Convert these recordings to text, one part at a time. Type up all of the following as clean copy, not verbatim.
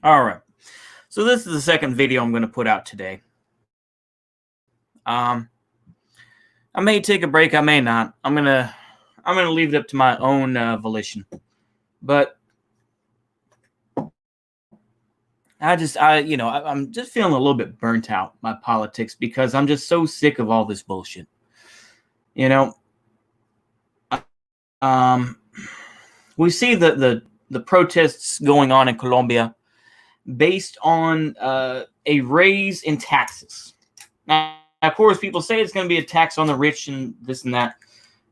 All right. So this is the second video I'm going to put out today. I may take a break. I may not. I'm gonna leave it up to my own volition. But I'm just feeling a little bit burnt out by politics because I'm just so sick of all this bullshit. You know, um, we see the protests going on in Colombia based on a raise in taxes. Now, of course, people say it's going to be a tax on the rich and this and that.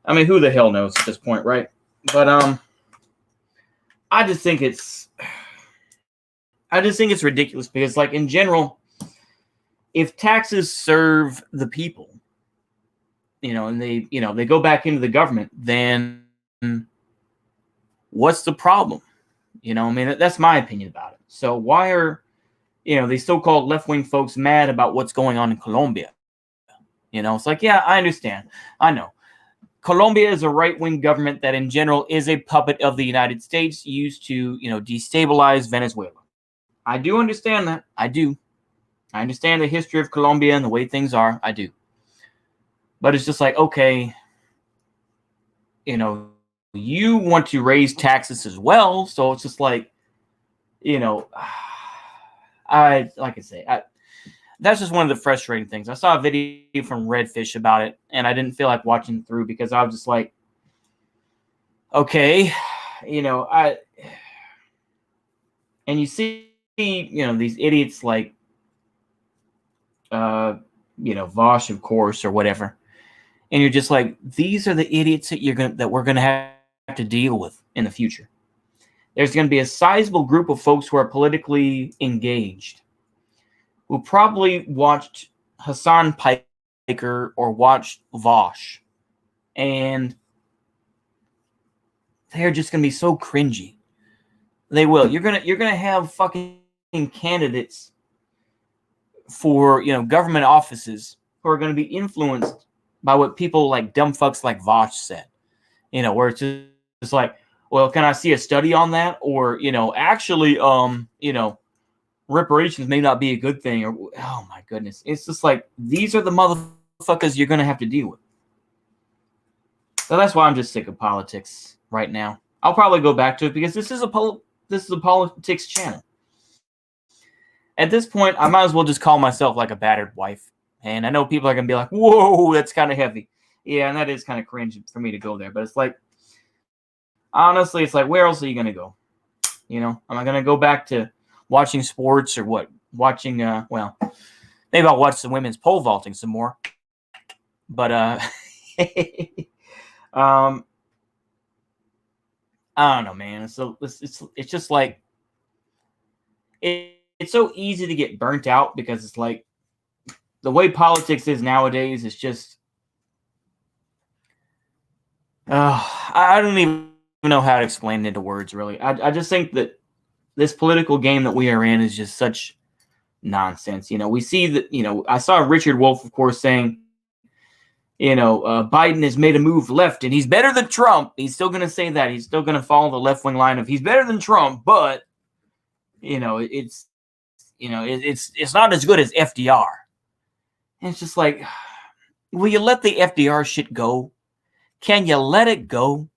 I mean, who the hell knows at this point, right? But I just think it's ridiculous because, like, in general, if taxes serve the people, and they go back into the government, then what's the problem? I mean, that's my opinion about it. So why are these so-called left-wing folks mad about what's going on in Colombia? It's like, yeah, I understand. I know. Colombia is a right-wing government that in general is a puppet of the United States used to, destabilize Venezuela. I do understand that. I do. I understand the history of Colombia and the way things are. I do. But it's just like, okay, you want to raise taxes as well. So it's just like, that's just one of the frustrating things. I saw a video from Redfish about it, and I didn't feel like watching through because I was just like, okay, and you see, these idiots like, Vosh, of course, or whatever, and you're just like, these are the idiots that we're gonna have to deal with in the future. There's going to be a sizable group of folks who are politically engaged who probably watched Hassan Piker or watched Vosh, and they're just going to be so cringy. They will. You're gonna have fucking candidates for government offices who are going to be influenced by what people like dumb fucks like Vosh said. Where it's just like, well, can I see a study on that? Or, actually, reparations may not be a good thing. Or, oh my goodness. It's just like, these are the motherfuckers you're going to have to deal with. So that's why I'm just sick of politics right now. I'll probably go back to it because this is a politics channel. At this point, I might as well just call myself like a battered wife. And I know people are going to be like, whoa, that's kind of heavy. Yeah, and that is kind of cringe for me to go there. But it's like, honestly, it's like, where else are you going to go? Am I going to go back to watching sports or what? Watching, well, maybe I'll watch the women's pole vaulting some more. But, I don't know, man. So it's just like, it's so easy to get burnt out because it's like, the way politics is nowadays is just, I don't even know how to explain it into words, really. I just think that this political game that we are in is just such nonsense. We see that, I saw Richard Wolff, of course, saying, Biden has made a move left and he's better than Trump. He's still going to say that. He's still going to follow the left-wing line of he's better than Trump, but, it's not as good as FDR. And it's just like, will you let the FDR shit go? Can you let it go?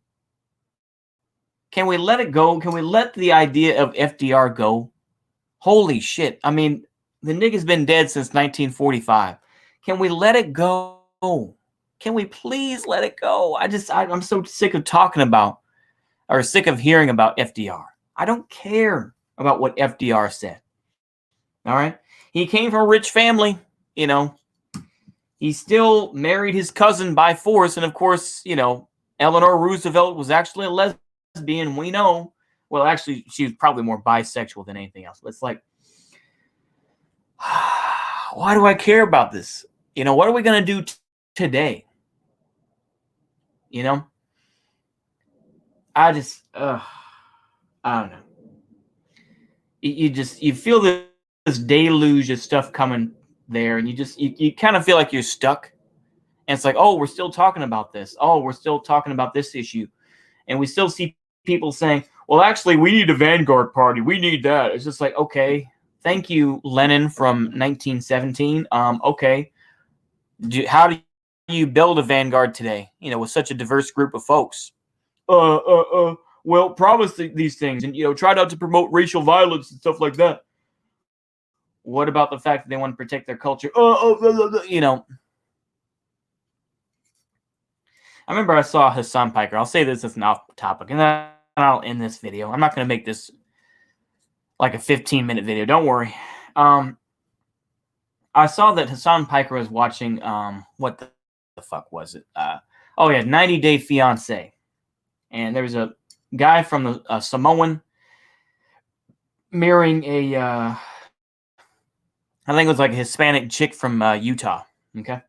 Can we let it go? Can we let the idea of FDR go? Holy shit. I mean, the nigga's been dead since 1945. Can we let it go? Can we please let it go? I'm so sick of talking about or sick of hearing about FDR. I don't care about what FDR said. All right? He came from a rich family, He still married his cousin by force. And of course, Eleanor Roosevelt was actually a lesbian. We know. Well, actually, she was probably more bisexual than anything else. But it's like, why do I care about this? What are we going to do today? I don't know. You feel this deluge of stuff coming there, and you kind of feel like you're stuck. And it's like, oh, we're still talking about this. Oh, we're still talking about this issue. And we still see people saying, well, actually, we need a vanguard party. We need that. It's just like, okay, thank you, Lenin from 1917. Okay, how do you build a vanguard today? With such a diverse group of folks. Well, promise these things, and try not to promote racial violence and stuff like that. What about the fact that they want to protect their culture? I remember I saw Hassan Piker. I'll say this as an off topic, and then I'll end this video. I'm not going to make this like a 15-minute video. Don't worry. I saw that Hassan Piker was watching, what the fuck was it? 90 Day Fiancé. And there was a guy from the Samoan marrying I think it was like a Hispanic chick from Utah. Okay.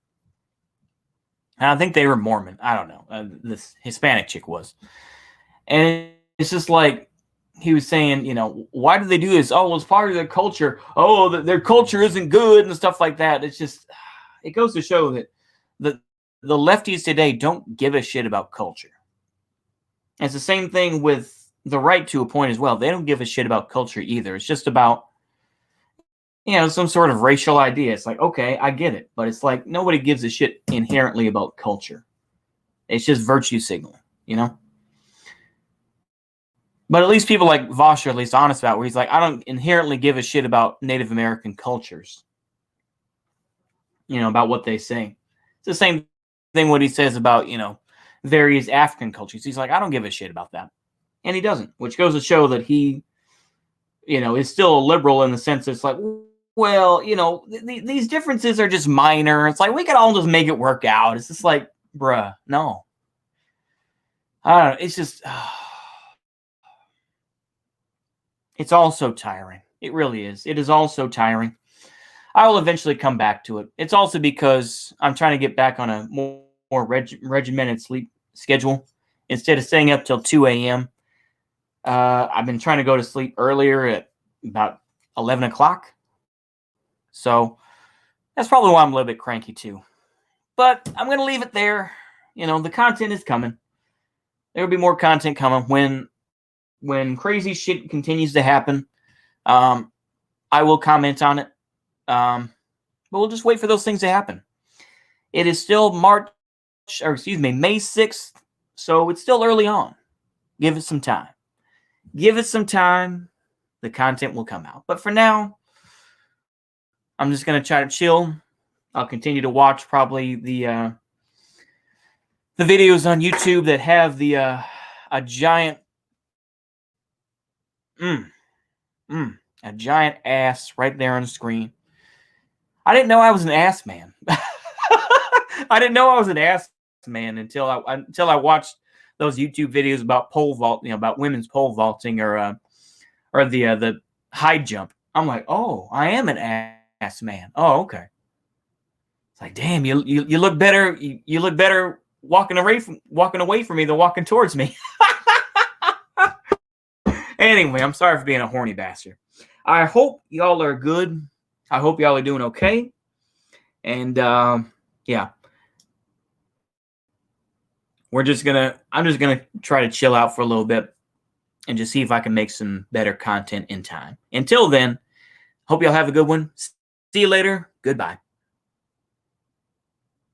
And I think they were Mormon. I don't know. This Hispanic chick was. And it's just like he was saying, why do they do this? Oh, well, it's part of their culture. Oh, their culture isn't good and stuff like that. It's just, it goes to show that the lefties today don't give a shit about culture. It's the same thing with the right to a point as well. They don't give a shit about culture either. It's just about, some sort of racial idea. It's like, okay, I get it. But it's like nobody gives a shit inherently about culture. It's just virtue signaling, But at least people like Vosh are at least honest about it, where he's like, I don't inherently give a shit about Native American cultures. About what they say. It's the same thing what he says about, various African cultures. He's like, I don't give a shit about that. And he doesn't, which goes to show that he, is still a liberal in the sense that it's like, well, these differences are just minor. It's like, we could all just make it work out. It's just like, bruh, no. I don't know. It's just, it's all so tiring. It really is. It is all so tiring. I will eventually come back to it. It's also because I'm trying to get back on a more regimented sleep schedule. Instead of staying up till 2 a.m., I've been trying to go to sleep earlier at about 11 o'clock. So that's probably why I'm a little bit cranky too. But I'm going to leave it there. The content is coming. There'll be more content coming. When crazy shit continues to happen, I will comment on it. But we'll just wait for those things to happen. It is still May 6th. So it's still early on. Give it some time. Give it some time. The content will come out. But for now, I'm just going to try to chill. I'll continue to watch probably the videos on YouTube that have a giant a giant ass right there on the screen. I didn't know I was an ass man. I didn't know I was an ass man until I watched those YouTube videos about pole vault, about women's pole vaulting or the high jump. I'm like, oh, I am an ass man. Oh, okay. It's like, damn, you look better. You look better walking away from me than walking towards me. Anyway, I'm sorry for being a horny bastard. I hope y'all are good. I hope y'all are doing okay. And yeah. I'm just gonna try to chill out for a little bit and just see if I can make some better content in time. Until then, hope y'all have a good one. See you later. Goodbye.